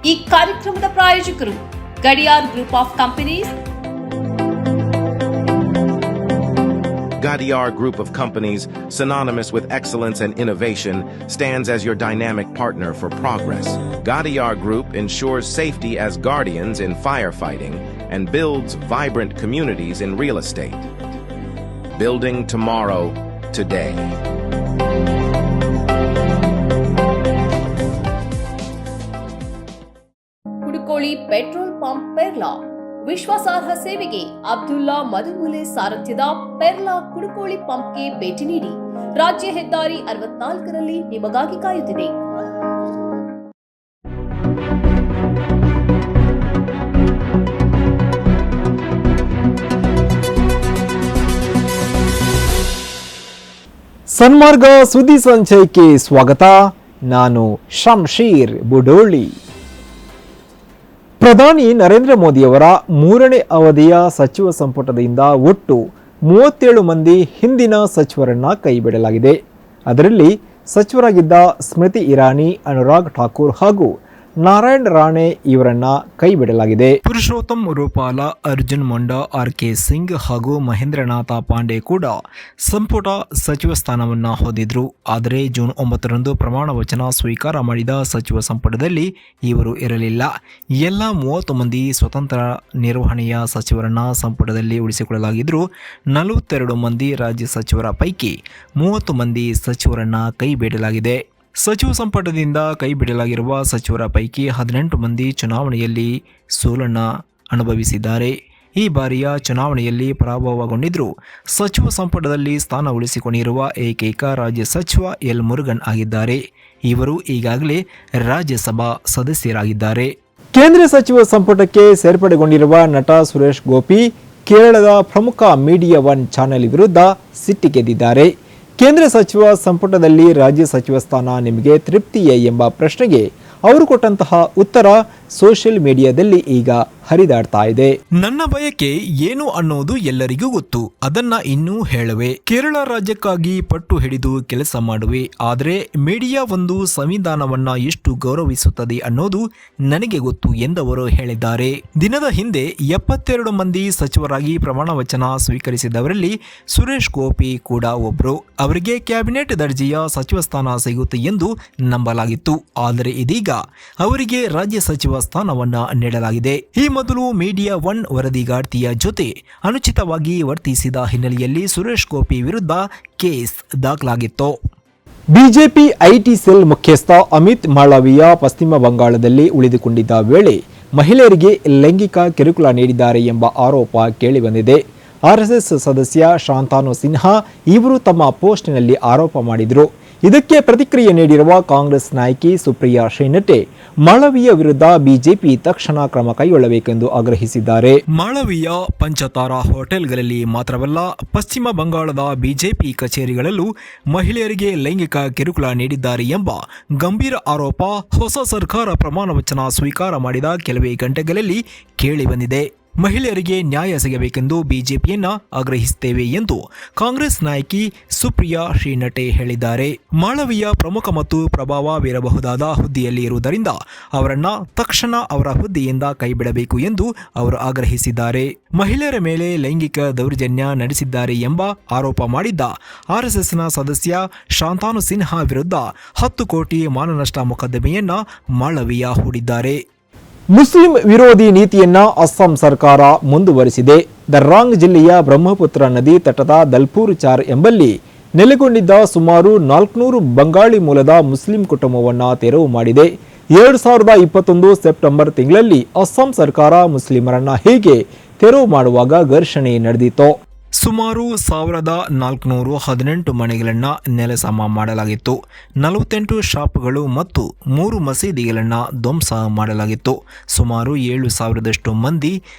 ಈ ಕಾರ್ಯಕ್ರಮದ ಪ್ರಾಯೋಜಕರು Gadiyar group of companies. Gadiar Group of Companies, synonymous with excellence and innovation, stands as your dynamic partner for progress. Gadiar Group ensures safety as guardians in firefighting and builds vibrant communities in real estate. Building tomorrow, today. Kudukoli petrol pump Perla ವಿಶ್ವಾಸಾರ್ಹ ಸೇವೆಗೆ ಅಬ್ದುಲ್ಲಾ ಮದುಮುಲೆ ಸಾರಥ್ಯದ ಪೆರ್ಲಾ ಕುಡುಕೋಳಿ ಪಂಪ್ಗೆ ಭೇಟಿ ನೀಡಿ. ರಾಜ್ಯ ಹೆದ್ದಾರಿ 64ರಲ್ಲಿ ನಿಮಗಾಗಿ ಕಾಯುತ್ತಿದೆ. ಸನ್ಮಾರ್ಗ ಸುದ್ದಿ ಸಂಚಯಕ್ಕೆ ಸ್ವಾಗತ. ನಾನು ಶಂಶೀರ್ ಬುಡೋಳಿ. ಪ್ರಧಾನಿ ನರೇಂದ್ರ ಮೋದಿಯವರ 3ನೇ ಅವಧಿಯ ಸಚಿವ ಸಂಪುಟದಿಂದ ಒಟ್ಟು 37 ಮಂದಿ ಹಿಂದಿನ ಸಚಿವರನ್ನ ಕೈಬಿಡಲಾಗಿದೆ. ಅದರಲ್ಲಿ ಸಚಿವರಾಗಿದ್ದ ಸ್ಮೃತಿ ಇರಾನಿ, ಅನುರಾಗ್ ಠಾಕೂರ್ ಹಾಗೂ ನಾರಾಯಣ್ ರಾಣೆ ಇವರನ್ನ ಕೈಬಿಡಲಾಗಿದೆ. ಪುರುಷೋತ್ತಮ್ ರೂಪಾಲ, ಅರ್ಜುನ್ ಮೊಂಡಾ, ಆರ್.ಕೆ. ಸಿಂಗ್ ಹಾಗೂ ಮಹೇಂದ್ರನಾಥ ಪಾಂಡೆ ಕೂಡ ಸಂಪುಟ ಸಚಿವ ಸ್ಥಾನವನ್ನು ಹೊಂದಿದ್ರು. ಆದರೆ ಜೂನ್ 9ರಂದು ಪ್ರಮಾಣ ವಚನ ಸ್ವೀಕಾರ ಮಾಡಿದ ಸಚಿವ ಸಂಪುಟದಲ್ಲಿ ಇವರು ಇರಲಿಲ್ಲ. ಎಲ್ಲ 30 ಮಂದಿ ಸ್ವತಂತ್ರ ನಿರ್ವಹಣೆಯ ಸಚಿವರನ್ನ ಸಂಪುಟದಲ್ಲಿ ಉಳಿಸಿಕೊಳ್ಳಲಾಗಿದ್ರು. 42 ಮಂದಿ ರಾಜ್ಯ ಸಚಿವರ ಪೈಕಿ 30 ಮಂದಿ ಸಚಿವರನ್ನ ಕೈಬಿಡಲಾಗಿದೆ. ಸಚಿವ ಸಂಪುಟದಿಂದ ಕೈಬಿಡಲಾಗಿರುವ ಸಚಿವರ ಪೈಕಿ 18 ಮಂದಿ ಚುನಾವಣೆಯಲ್ಲಿ ಸೋಲನ್ನು ಅನುಭವಿಸಿದ್ದಾರೆ. ಈ ಬಾರಿಯ ಚುನಾವಣೆಯಲ್ಲಿ ಪರಾಭವಗೊಂಡಿದ್ದರೂ ಸಚಿವ ಸಂಪುಟದಲ್ಲಿ ಸ್ಥಾನ ಉಳಿಸಿಕೊಂಡಿರುವ ಏಕೈಕ ರಾಜ್ಯ ಸಚಿವ ಎಲ್ ಮುರುಗನ್ ಆಗಿದ್ದಾರೆ. ಇವರು ಈಗಾಗಲೇ ರಾಜ್ಯಸಭಾ ಸದಸ್ಯರಾಗಿದ್ದಾರೆ. ಕೇಂದ್ರ ಸಚಿವ ಸಂಪುಟಕ್ಕೆ ಸೇರ್ಪಡೆಗೊಂಡಿರುವ ನಟ ಸುರೇಶ್ ಗೋಪಿ ಕೇರಳದ ಪ್ರಮುಖ ಮೀಡಿಯಾ ಒನ್ ಚಾನೆಲ್ ವಿರುದ್ಧ ಸಿಟ್ಟಿಗೆದ್ದಿದ್ದಾರೆ. ಕೇಂದ್ರ ಸಚಿವ ಸಂಪುಟದಲ್ಲಿ ರಾಜ್ಯ ಸಚಿವ ಸ್ಥಾನ ನಿಮಗೆ ತೃಪ್ತಿಯೇ ಎಂಬ ಪ್ರಶ್ನೆಗೆ ಅವರು ಕೊಟ್ಟಂತಹ ಉತ್ತರ ಸೋಷಿಯಲ್ ಮೀಡಿಯಾದಲ್ಲಿ ಈಗ ಹರಿದಾಡ್ತಾ ಇದೆ. ನನ್ನ ಬಯಕೆ ಏನು ಅನ್ನೋದು ಎಲ್ಲರಿಗೂ ಗೊತ್ತು. ಅದನ್ನ ಇನ್ನೂ ಹೇಳುವೆ. ಕೇರಳ ರಾಜ್ಯಕ್ಕಾಗಿ ಪಟ್ಟು ಹಿಡಿದು ಕೆಲಸ ಮಾಡುವೆ. ಆದರೆ ಮೀಡಿಯಾ ಒಂದು ಸಂವಿಧಾನವನ್ನ ಎಷ್ಟು ಗೌರವಿಸುತ್ತದೆ ಅನ್ನೋದು ನನಗೆ ಗೊತ್ತು ಎಂದವರು ಹೇಳಿದ್ದಾರೆ. ದಿನದ ಹಿಂದೆ 72 ಮಂದಿ ಸಚಿವರಾಗಿ ಪ್ರಮಾಣ ವಚನ ಸ್ವೀಕರಿಸಿದವರಲ್ಲಿ ಸುರೇಶ್ ಗೋಪಿ ಕೂಡ ಒಬ್ರು. ಅವರಿಗೆ ಕ್ಯಾಬಿನೆಟ್ ದರ್ಜೆಯ ಸಚಿವ ಸ್ಥಾನ ಸಿಗುತ್ತೆ ಎಂದು ನಂಬಲಾಗಿತ್ತು. ಆದರೆ ಇದೀಗ ಅವರಿಗೆ ರಾಜ್ಯ ಸಚಿವ ಸ್ಥಾನವನ್ನ ನೀಡಲಾಗಿದೆ. ಈ ಮೊದಲು ಮೀಡಿಯಾ ಒನ್ ವರದಿಗಾರ್ತಿಯ ಜೊತೆ ಅನುಚಿತವಾಗಿ ವರ್ತಿಸಿದ ಹಿನ್ನೆಲೆಯಲ್ಲಿ ಸುರೇಶ್ ಗೋಪಿ ವಿರುದ್ಧ ಕೇಸ್ ದಾಖಲಾಗಿತ್ತು. ಬಿಜೆಪಿ ಐಟಿ ಸೆಲ್ ಮುಖ್ಯಸ್ಥ ಅಮಿತ್ ಮಾಳವಿಯಾ ಪಶ್ಚಿಮ ಬಂಗಾಳದಲ್ಲಿ ಉಳಿದುಕೊಂಡಿದ್ದ ವೇಳೆ ಮಹಿಳೆಯರಿಗೆ ಲೈಂಗಿಕ ಕಿರುಕುಳ ನೀಡಿದ್ದಾರೆ ಎಂಬ ಆರೋಪ ಕೇಳಿಬಂದಿದೆ. ಆರ್ಎಸ್ಎಸ್ ಸದಸ್ಯ ಶಾಂತಾನು ಸಿನ್ಹಾ ಇವರು ತಮ್ಮ ಪೋಸ್ಟ್ನಲ್ಲಿ ಆರೋಪ ಮಾಡಿದರು. ಇದಕ್ಕೆ ಪ್ರತಿಕ್ರಿಯೆ ನೀಡಿರುವ ಕಾಂಗ್ರೆಸ್ ನಾಯಕಿ ಸುಪ್ರಿಯಾ ಶ್ರೀನಟೆ ಮಾಳವಿಯಾ ವಿರುದ್ಧ ಬಿಜೆಪಿ ತಕ್ಷಣ ಕ್ರಮ ಕೈಗೊಳ್ಳಬೇಕೆಂದು ಆಗ್ರಹಿಸಿದ್ದಾರೆ. ಮಾಳವಿಯಾ ಪಂಚತಾರಾ ಹೋಟೆಲ್ಗಳಲ್ಲಿ ಮಾತ್ರವಲ್ಲ, ಪಶ್ಚಿಮ ಬಂಗಾಳದ ಬಿಜೆಪಿ ಕಚೇರಿಗಳಲ್ಲೂ ಮಹಿಳೆಯರಿಗೆ ಲೈಂಗಿಕ ಕಿರುಕುಳ ನೀಡಿದ್ದಾರೆ ಎಂಬ ಗಂಭೀರ ಆರೋಪ ಹೊಸ ಸರ್ಕಾರ ಪ್ರಮಾಣ ವಚನ ಸ್ವೀಕಾರ ಮಾಡಿದ ಕೆಲವೇ ಗಂಟೆಗಳಲ್ಲಿ ಕೇಳಿಬಂದಿದೆ. ಮಹಿಳೆಯರಿಗೆ ನ್ಯಾಯ ಸಿಗಬೇಕೆಂದು ಬಿಜೆಪಿಯನ್ನ ಆಗ್ರಹಿಸುತ್ತೇವೆ ಎಂದು ಕಾಂಗ್ರೆಸ್ ನಾಯಕಿ ಸುಪ್ರಿಯಾ ಶ್ರೀನಟೆ ಹೇಳಿದ್ದಾರೆ. ಮಾಳವಿಯಾ ಪ್ರಮುಖ ಮತ್ತು ಪ್ರಭಾವ ಬೀರಬಹುದಾದ ಹುದ್ದೆಯಲ್ಲಿ ಇರುವುದರಿಂದ ಅವರನ್ನ ತಕ್ಷಣ ಅವರ ಹುದ್ದೆಯಿಂದ ಕೈಬಿಡಬೇಕು ಎಂದು ಅವರು ಆಗ್ರಹಿಸಿದ್ದಾರೆ. ಮಹಿಳೆಯರ ಮೇಲೆ ಲೈಂಗಿಕ ದೌರ್ಜನ್ಯ ನಡೆಸಿದ್ದಾರೆ ಎಂಬ ಆರೋಪ ಮಾಡಿದ್ದ ಆರ್ಎಸ್ಎಸ್ನ ಸದಸ್ಯ ಶಾಂತಾನು ಸಿನ್ಹಾ ವಿರುದ್ಧ 10 ಕೋಟಿ ಮಾನನಷ್ಟ ಮೊಕದ್ದಮೆಯನ್ನ ಮಾಳವಿಯಾ ಹೂಡಿದ್ದಾರೆ. ಮುಸ್ಲಿಂ ವಿರೋಧಿ ನೀತಿಯನ್ನ ಅಸ್ಸಾಂ ಸರ್ಕಾರ ಮುಂದುವರಿಸಿದೆ. ದರ್ರಾಂಗ್ ಜಿಲ್ಲೆಯ ಬ್ರಹ್ಮಪುತ್ರ ನದಿ ತಟದ ದಲ್ಪೂರ್ ಚಾರ್ ಎಂಬಲ್ಲಿ ನೆಲೆಗೊಂಡಿದ್ದ ಸುಮಾರು 400 ಬಂಗಾಳಿ ಮೂಲದ ಮುಸ್ಲಿಂ ಕುಟುಂಬವನ್ನ ತೆರವು ಮಾಡಿದೆ. 2021 ಸೆಪ್ಟೆಂಬರ್ ತಿಂಗಳಲ್ಲಿ ಅಸ್ಸಾಂ ಸರ್ಕಾರ ಮುಸ್ಲಿಮರನ್ನ ಹೇಗೆ ತೆರವು ಮಾಡುವಾಗ ಘರ್ಷಣೆ ನಡೆದಿತ್ತು. ಸುಮಾರು 1418 ಮನೆಗಳನ್ನು ನೆಲಸಮ ಮಾಡಲಾಗಿತ್ತು. 48 ಶಾಪ್ಗಳು ಮತ್ತು 3 ಮಸೀದಿಗಳನ್ನು ಧ್ವಂಸ ಮಾಡಲಾಗಿತ್ತು. ಸುಮಾರು 7,000ದಷ್ಟು ಮಂದಿ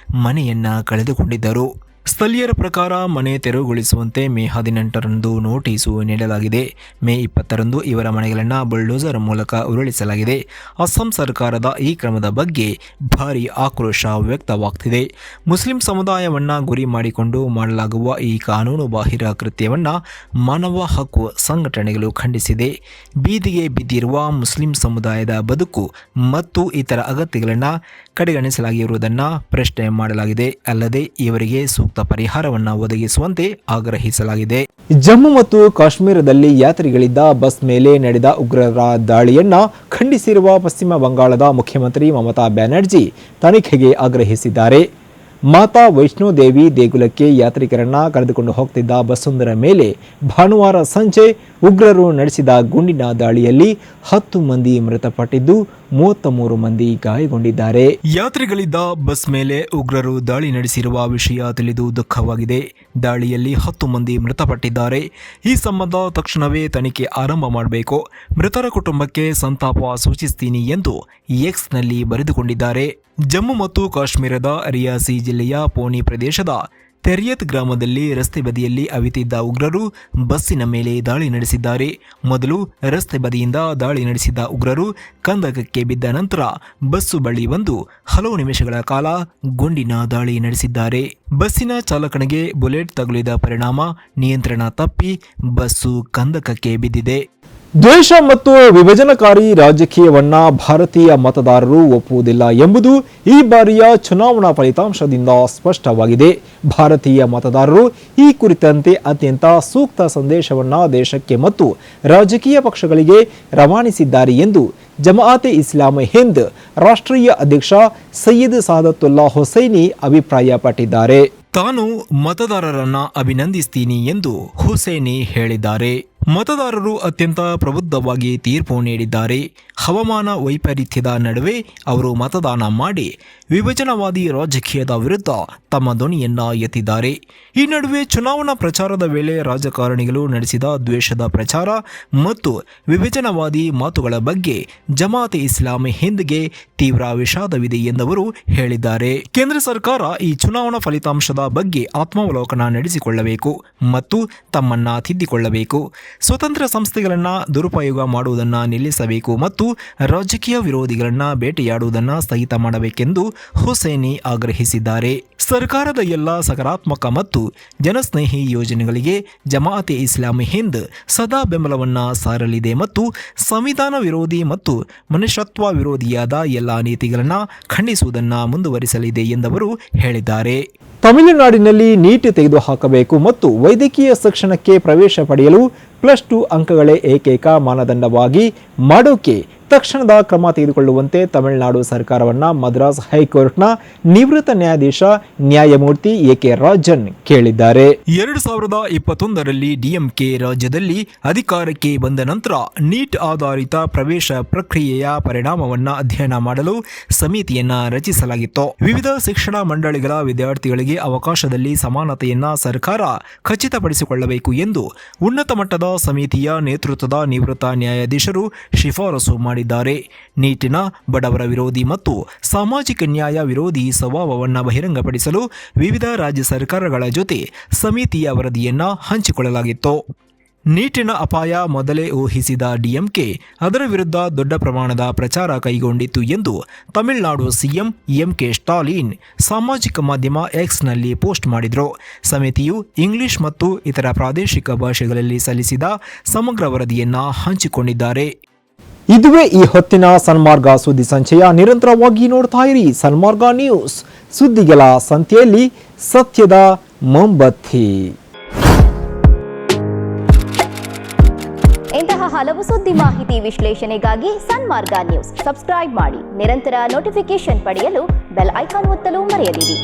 ಮನೆಯನ್ನ ಕಳೆದುಕೊಂಡಿದ್ದರು. ಸ್ಥಳೀಯರ ಪ್ರಕಾರ ಮನೆ ತೆರವುಗೊಳಿಸುವಂತೆ ಮೇ 18ರಂದು ನೋಟಿಸು ನೀಡಲಾಗಿದೆ. ಮೇ 20ರಂದು ಇವರ ಮನೆಗಳನ್ನು ಬುಲ್ಡೋಸರ್ ಮೂಲಕ ಉರುಳಿಸಲಾಗಿದೆ. ಅಸ್ಸಾಂ ಸರ್ಕಾರದ ಈ ಕ್ರಮದ ಬಗ್ಗೆ ಭಾರೀ ಆಕ್ರೋಶ ವ್ಯಕ್ತವಾಗ್ತಿದೆ. ಮುಸ್ಲಿಂ ಸಮುದಾಯವನ್ನು ಗುರಿ ಮಾಡಿಕೊಂಡು ಮಾಡಲಾಗುವ ಈ ಕಾನೂನು ಬಾಹಿರ ಕೃತ್ಯವನ್ನು ಮಾನವ ಹಕ್ಕು ಸಂಘಟನೆಗಳು ಖಂಡಿಸಿದೆ. ಬೀದಿಗೆ ಬಿದ್ದಿರುವ ಮುಸ್ಲಿಂ ಸಮುದಾಯದ ಬದುಕು ಮತ್ತು ಇತರ ಅಗತ್ಯಗಳನ್ನು ಕಡೆಗಣಿಸಲಾಗಿರುವುದನ್ನು ಪ್ರಶ್ನೆ ಮಾಡಲಾಗಿದೆ. ಅಲ್ಲದೆ ಇವರಿಗೆ ಸೂಕ್ತ ಪರಿಹಾರವನ್ನು ಒದಗಿಸುವಂತೆ ಆಗ್ರಹಿಸಲಾಗಿದೆ. ಜಮ್ಮು ಮತ್ತು ಕಾಶ್ಮೀರದಲ್ಲಿ ಯಾತ್ರಿಗಳಿದ್ದ ಬಸ್ ಮೇಲೆ ನಡೆದ ಉಗ್ರರ ದಾಳಿಯನ್ನ ಖಂಡಿಸಿರುವ ಪಶ್ಚಿಮ ಬಂಗಾಳದ ಮುಖ್ಯಮಂತ್ರಿ ಮಮತಾ ಬ್ಯಾನರ್ಜಿ ತನಿಖೆಗೆ ಆಗ್ರಹಿಸಿದ್ದಾರೆ. ಮಾತಾ ವೈಷ್ಣೋದೇವಿ ದೇಗುಲಕ್ಕೆ ಯಾತ್ರಿಕರನ್ನ ಕರೆದುಕೊಂಡು ಹೋಗ್ತಿದ್ದ ಬಸ್ಸೊಂದರ ಮೇಲೆ ಭಾನುವಾರ ಸಂಜೆ ಉಗ್ರರು ನಡೆಸಿದ ಗುಂಡಿನ ದಾಳಿಯಲ್ಲಿ 10 ಮಂದಿ ಮೃತಪಟ್ಟಿದ್ದು 33 ಮಂದಿ ಗಾಯಗೊಂಡಿದ್ದಾರೆ. ಯಾತ್ರಿಗಳಿದ್ದ ಬಸ್ ಮೇಲೆ ಉಗ್ರರು ದಾಳಿ ನಡೆಸಿರುವ ವಿಷಯ ತಿಳಿದು ದುಃಖವಾಗಿದೆ. ದಾಳಿಯಲ್ಲಿ 10 ಮಂದಿ ಮೃತಪಟ್ಟಿದ್ದಾರೆ. ಈ ಸಂಬಂಧ ತಕ್ಷಣವೇ ತನಿಖೆ ಆರಂಭ ಮಾಡಬೇಕು. ಮೃತರ ಕುಟುಂಬಕ್ಕೆ ಸಂತಾಪ ಸೂಚಿಸ್ತೀನಿ ಎಂದು ಎಕ್ಸ್ನಲ್ಲಿ ಬರೆದುಕೊಂಡಿದ್ದಾರೆ. ಜಮ್ಮು ಮತ್ತು ಕಾಶ್ಮೀರದ ರಿಯಾಸಿ ಜಿಲ್ಲೆಯ ಪೋನಿ ಪ್ರದೇಶದ ತೆರಿಯತ್ ಗ್ರಾಮದಲ್ಲಿ ರಸ್ತೆ ಬದಿಯಲ್ಲಿ ಅವಿತಿದ್ದ ಉಗ್ರರು ಬಸ್ಸಿನ ಮೇಲೆ ದಾಳಿ ನಡೆಸಿದ್ದಾರೆ. ಮೊದಲು ರಸ್ತೆ ಬದಿಯಿಂದ ದಾಳಿ ನಡೆಸಿದ ಉಗ್ರರು ಕಂದಕಕ್ಕೆ ಬಿದ್ದ ನಂತರ ಬಸ್ಸು ಬಳಿ ಬಂದು ಹಲವು ನಿಮಿಷಗಳ ಕಾಲ ಗುಂಡಿನ ದಾಳಿ ನಡೆಸಿದ್ದಾರೆ. ಬಸ್ಸಿನ ಚಾಲಕನಿಗೆ ಬುಲೆಟ್ ತಗುಲಿದ ಪರಿಣಾಮ ನಿಯಂತ್ರಣ ತಪ್ಪಿ ಬಸ್ಸು ಕಂದಕಕ್ಕೆ ಬಿದ್ದಿದೆ. ದ್ವೇಷ ಮತ್ತು ವಿಭಜನಕಾರಿ ರಾಜಕೀಯವನ್ನ ಭಾರತೀಯ ಮತದಾರರು ಒಪ್ಪುವುದಿಲ್ಲ ಎಂಬುದು ಈ ಬಾರಿಯ ಚುನಾವಣಾ ಫಲಿತಾಂಶದಿಂದ ಸ್ಪಷ್ಟವಾಗಿದೆ. ಭಾರತೀಯ ಮತದಾರರು ಈ ಕುರಿತಂತೆ ಅತ್ಯಂತ ಸೂಕ್ತ ಸಂದೇಶವನ್ನ ದೇಶಕ್ಕೆ ಮತ್ತು ರಾಜಕೀಯ ಪಕ್ಷಗಳಿಗೆ ರವಾನಿಸಿದ್ದಾರೆ ಎಂದು ಜಮಾಅತೆ ಇಸ್ಲಾಮಿ ಹಿಂದ್ ರಾಷ್ಟ್ರೀಯ ಅಧ್ಯಕ್ಷ ಸಯ್ಯದ್ ಸಾದತುಲ್ಲಾ ಹುಸೈನಿ ಅಭಿಪ್ರಾಯಪಟ್ಟಿದ್ದಾರೆ. ತಾನು ಮತದಾರರನ್ನ ಅಭಿನಂದಿಸ್ತೀನಿ ಎಂದು ಹುಸೇನಿ ಹೇಳಿದ್ದಾರೆ. ಮತದಾರರು ಅತ್ಯಂತ ಪ್ರಬುದ್ಧವಾಗಿ ತೀರ್ಪು ನೀಡಿದ್ದಾರೆ. ಹವಾಮಾನ ವೈಪರೀತ್ಯದ ನಡುವೆ ಅವರು ಮತದಾನ ಮಾಡಿ ವಿಭಜನವಾದಿ ರಾಜಕೀಯದ ವಿರುದ್ಧ ತಮ್ಮ ಧ್ವನಿಯನ್ನ ಎತ್ತಿದ್ದಾರೆ. ಈ ನಡುವೆ ಚುನಾವಣಾ ಪ್ರಚಾರದ ವೇಳೆ ರಾಜಕಾರಣಿಗಳು ನಡೆಸಿದ ದ್ವೇಷದ ಪ್ರಚಾರ ಮತ್ತು ವಿಭಜನವಾದಿ ಮಾತುಗಳ ಬಗ್ಗೆ ಜಮಾಅತೆ ಇಸ್ಲಾಮಿ ಹಿಂದ್ಗೆ ತೀವ್ರ ವಿಷಾದವಿದೆ ಎಂದವರು ಹೇಳಿದ್ದಾರೆ. ಕೇಂದ್ರ ಸರ್ಕಾರ ಈ ಚುನಾವಣಾ ಫಲಿತಾಂಶದ ಬಗ್ಗೆ ಆತ್ಮಾವಲೋಕನ ನಡೆಸಿಕೊಳ್ಳಬೇಕು ಮತ್ತು ತಮ್ಮನ್ನ ತಿದ್ದಿಕೊಳ್ಳಬೇಕು. ಸ್ವತಂತ್ರ ಸಂಸ್ಥೆಗಳನ್ನು ದುರುಪಯೋಗ ಮಾಡುವುದನ್ನು ನಿಲ್ಲಿಸಬೇಕು ಮತ್ತು ರಾಜಕೀಯ ವಿರೋಧಿಗಳನ್ನು ಬೇಟೆಯಾಡುವುದನ್ನು ಸ್ಥಗಿತ ಮಾಡಬೇಕೆಂದು ಹುಸೇನಿ ಆಗ್ರಹಿಸಿದ್ದಾರೆ. ಸರ್ಕಾರದ ಎಲ್ಲ ಸಕಾರಾತ್ಮಕ ಮತ್ತು ಜನಸ್ನೇಹಿ ಯೋಜನೆಗಳಿಗೆ ಜಮಾಅತೆ ಇಸ್ಲಾಮಿ ಹಿಂದ್ ಸದಾ ಬೆಂಬಲವನ್ನು ಸಾರಲಿದೆ ಮತ್ತು ಸಂವಿಧಾನ ವಿರೋಧಿ ಮತ್ತು ಮನುಷ್ಯತ್ವ ವಿರೋಧಿಯಾದ ಎಲ್ಲ ನೀತಿಗಳನ್ನು ಖಂಡಿಸುವುದನ್ನು ಮುಂದುವರಿಸಲಿದೆ ಎಂದವರು ಹೇಳಿದ್ದಾರೆ. ತಮಿಳುನಾಡಿನಲ್ಲಿ ನೀಟ್ ತೆಗೆದುಹಾಕಬೇಕು ಮತ್ತು ವೈದ್ಯಕೀಯ ಶಿಕ್ಷಣಕ್ಕೆ ಪ್ರವೇಶ ಪಡೆಯಲು +2 ಅಂಕಗಳೇ ಏಕೈಕ ಮಾನದಂಡವಾಗಿ ಮಾಡೋಕೆ ತಕ್ಷಣದ ಕ್ರಮ ತೆಗೆದುಕೊಳ್ಳುವಂತೆ ತಮಿಳುನಾಡು ಸರ್ಕಾರವನ್ನ ಮದ್ರಾಸ್ ಹೈಕೋರ್ಟ್ನ ನಿವೃತ್ತ ನ್ಯಾಯಾಧೀಶ ನ್ಯಾಯಮೂರ್ತಿ ಎಕೆ ರಾಜನ್ ಕೇಳಿದ್ದಾರೆ. 2021ರಲ್ಲಿ ಡಿಎಂಕೆ ರಾಜ್ಯದಲ್ಲಿ ಅಧಿಕಾರಕ್ಕೆ ಬಂದ ನಂತರ ನೀಟ್ ಆಧಾರಿತ ಪ್ರವೇಶ ಪ್ರಕ್ರಿಯೆಯ ಪರಿಣಾಮವನ್ನು ಅಧ್ಯಯನ ಮಾಡಲು ಸಮಿತಿಯನ್ನ ರಚಿಸಲಾಗಿತ್ತು. ವಿವಿಧ ಶಿಕ್ಷಣ ಮಂಡಳಿಗಳ ವಿದ್ಯಾರ್ಥಿಗಳಿಗೆ ಅವಕಾಶದಲ್ಲಿ ಸಮಾನತೆಯನ್ನ ಸರ್ಕಾರ ಖಚಿತಪಡಿಸಿಕೊಳ್ಳಬೇಕು ಎಂದು ಉನ್ನತ ಮಟ್ಟದ ಸಮಿತಿಯ ನೇತೃತ್ವದ ನಿವೃತ್ತ ನ್ಯಾಯಾಧೀಶರು ಶಿಫಾರಸು ಮಾಡಿದ್ದಾರೆ. ನೀಟಿನ ಬಡವರ ವಿರೋಧಿ ಮತ್ತು ಸಾಮಾಜಿಕ ನ್ಯಾಯ ವಿರೋಧಿ ಸ್ವಭಾವವನ್ನು ಬಹಿರಂಗಪಡಿಸಲು ವಿವಿಧ ರಾಜ್ಯ ಸರ್ಕಾರಗಳ ಜೊತೆ ಸಮಿತಿಯ ವರದಿಯನ್ನ ಹಂಚಿಕೊಳ್ಳಲಾಗಿತ್ತು. ನೀಟಿನ ಅಪಾಯ ಮೊದಲೇ ಊಹಿಸಿದ ಡಿಎಂಕೆ ಅದರ ವಿರುದ್ಧ ದೊಡ್ಡ ಪ್ರಮಾಣದ ಪ್ರಚಾರ ಕೈಗೊಂಡಿತ್ತು ಎಂದು ತಮಿಳುನಾಡು ಸಿಎಂ ಎಂಕೆ ಸ್ಟಾಲಿನ್ ಸಾಮಾಜಿಕ ಮಾಧ್ಯಮ ಎಕ್ಸ್ನಲ್ಲಿ ಪೋಸ್ಟ್ ಮಾಡಿದರು. ಸಮಿತಿಯು ಇಂಗ್ಲಿಷ್ ಮತ್ತು ಇತರ ಪ್ರಾದೇಶಿಕ ಭಾಷೆಗಳಲ್ಲಿ ಸಲ್ಲಿಸಿದ ಸಮಗ್ರ ವರದಿಯನ್ನು ಹಂಚಿಕೊಂಡಿದ್ದಾರೆ. ಇದುವೇ ಈ ಹೊತ್ತಿನ ಸನ್ಮಾರ್ಗ ಸುದ್ದಿ ಸಂಚಯ. ನಿರಂತರವಾಗಿ ನೋಡ್ತಾ ಇರಿ ಸನ್ಮಾರ್ಗ ನ್ಯೂಸ್. ಸುದ್ದಿಗಳ ಸಂತೆಯಲ್ಲಿ ಸತ್ಯದ ಮೊಂಬತ್ತಿ. ಇಂತಹ ಹಲವು ಸುದ್ದಿ ಮಾಹಿತಿ ವಿಶ್ಲೇಷಣೆಗಾಗಿ ಸನ್ಮಾರ್ಗ ನ್ಯೂಸ್ ಸಬ್ಸ್ಕ್ರೈಬ್ ಮಾಡಿ. ನಿರಂತರ ನೋಟಿಫಿಕೇಶನ್ ಪಡೆಯಲು ಬೆಲ್ ಐಕಾನ್ ಒತ್ತಲು ಮರೆಯದಿರಿ.